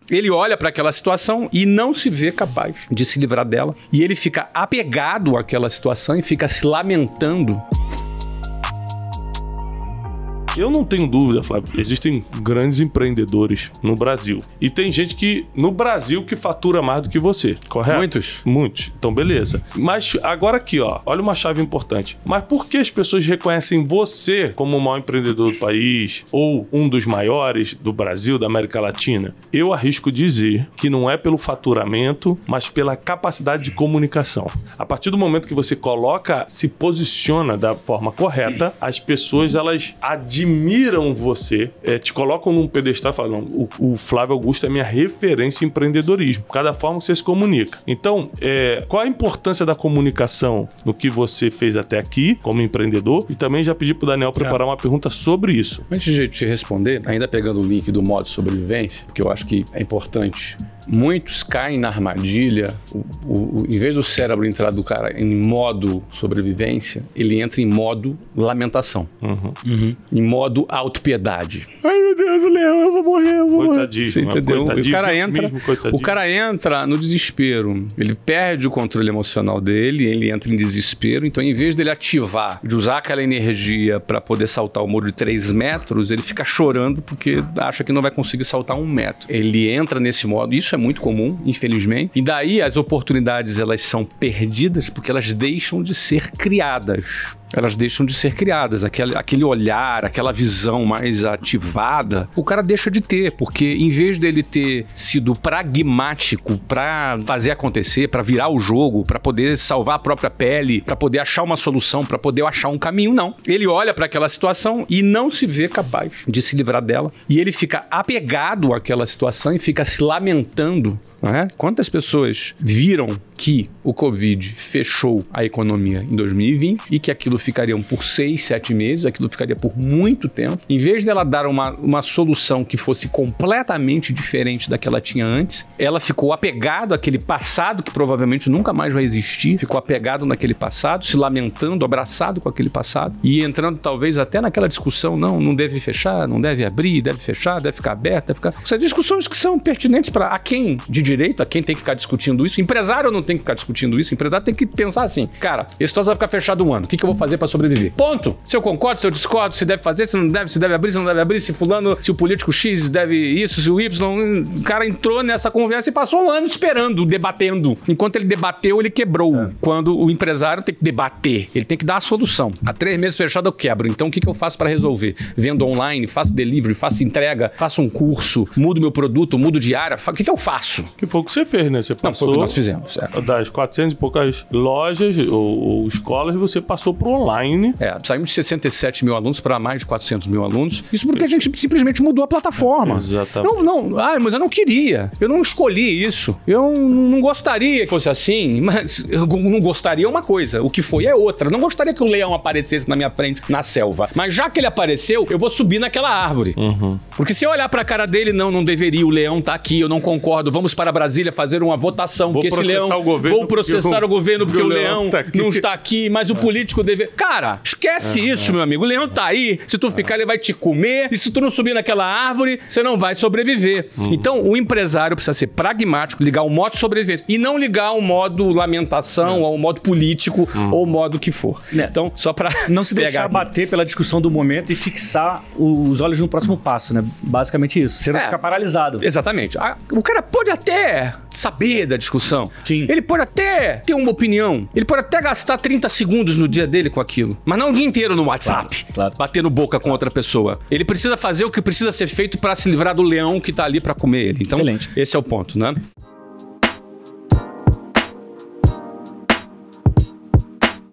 Ele olha para aquela situação e não se vê capaz de se livrar dela. E ele fica apegado àquela situação e fica se lamentando. Eu não tenho dúvida, Flávio, existem grandes empreendedores no Brasil. E tem gente que, no Brasil, que fatura mais do que você, correto? Muitos. Muitos. Então, beleza. Mas agora aqui, ó, olha uma chave importante. Mas por que as pessoas reconhecem você como o maior empreendedor do país ou um dos maiores do Brasil, da América Latina? Eu arrisco dizer que não é pelo faturamento, mas pela capacidade de comunicação. A partir do momento que você se posiciona da forma correta, as pessoas, elas admiram você, te colocam num pedestal e falam, não, o Flávio Augusto é minha referência em empreendedorismo, cada forma que você se comunica. Então, qual a importância da comunicação no que você fez até aqui, como empreendedor? E também já pedi pro Daniel preparar uma pergunta sobre isso. Antes de te responder, ainda pegando o link do modo sobrevivência, porque eu acho que é importante, muitos caem na armadilha, em vez do cérebro entrar do cara em modo sobrevivência, ele entra em modo lamentação. Em modo autopiedade. Ai, meu Deus, o leão, eu vou morrer, eu vou morrer. Você entendeu? O cara entra no desespero. Ele perde o controle emocional dele, ele entra em desespero. Então, em vez dele ativar, de usar aquela energia para poder saltar o muro de 3 metros, ele fica chorando porque acha que não vai conseguir saltar 1 metro. Ele entra nesse modo. Isso é muito comum, infelizmente. E daí as oportunidades, elas são perdidas porque elas deixam de ser criadas. Elas deixam de ser criadas. Aquele olhar, aquela visão mais ativada, o cara deixa de ter, porque em vez dele ter sido pragmático para fazer acontecer, para virar o jogo, para poder salvar a própria pele, para poder achar uma solução, para poder achar um caminho, não. Ele olha para aquela situação e não se vê capaz de se livrar dela. E ele fica apegado àquela situação e fica se lamentando, né? Quantas pessoas viram que o Covid fechou a economia em 2020 e que aquilo ficariam por 6, 7 meses, aquilo ficaria por muito tempo. Em vez dela dar uma solução que fosse completamente diferente da que ela tinha antes, ela ficou apegada àquele passado que provavelmente nunca mais vai existir, ficou apegado naquele passado, se lamentando, abraçado com aquele passado e entrando talvez até naquela discussão, não deve fechar, não deve abrir, deve fechar, deve ficar aberto, deve ficar... São discussões que são pertinentes para a quem de direito, a quem tem que ficar discutindo isso. Empresário não tem que ficar discutindo isso, o empresário tem que pensar assim, cara, esse troço vai ficar fechado 1 ano, o que eu vou fazer para sobreviver? Ponto. Se eu concordo, se eu discordo, se deve fazer, se não deve, se deve abrir, se não deve abrir, se fulano, se o político X deve isso, se o Y... O cara entrou nessa conversa e passou 1 ano esperando, debatendo. Enquanto ele debateu, ele quebrou. Quando o empresário tem que debater, ele tem que dar a solução. Há 3 meses fechado eu quebro, então o que eu faço para resolver? Vendo online, faço delivery, faço entrega, faço um curso, mudo meu produto, mudo de área, o que eu faço? Que foi o que você fez, né? Você passou... Não, foi o que nós fizemos. Das 400 e poucas lojas ou escolas, você passou pro online. Saímos de 67 mil alunos para mais de 400 mil alunos. Isso porque a gente simplesmente mudou a plataforma. Exatamente. Mas eu não queria. Eu não escolhi isso. Eu não gostaria que fosse assim, mas eu não gostaria uma coisa. O que foi é outra. Eu não gostaria que o leão aparecesse na minha frente na selva. Mas já que ele apareceu, eu vou subir naquela árvore. Porque se eu olhar pra cara dele, não deveria, o leão tá aqui, eu não concordo. Vamos para Brasília fazer uma votação. Vou processar o governo porque o leão não está aqui, mas o político deve... Cara, esquece isso, meu amigo. O leão tá aí. Se tu ficar, ele vai te comer. E se tu não subir naquela árvore, você não vai sobreviver. Então, o empresário precisa ser pragmático, ligar o modo sobrevivência. E não ligar o modo lamentação, ou o modo político, ou o modo que for. Então, só pra não se deixar bater pela discussão do momento e fixar os olhos no próximo passo, né? Basicamente isso. Você não ficar paralisado. Exatamente. O cara pode até saber da discussão. Sim. Ele pode até ter uma opinião. Ele pode até gastar 30 segundos no dia dele com aquilo. Mas não o dia inteiro no WhatsApp, batendo boca com outra pessoa. Ele precisa fazer o que precisa ser feito para se livrar do leão que tá ali para comer ele. Então, esse é o ponto, né?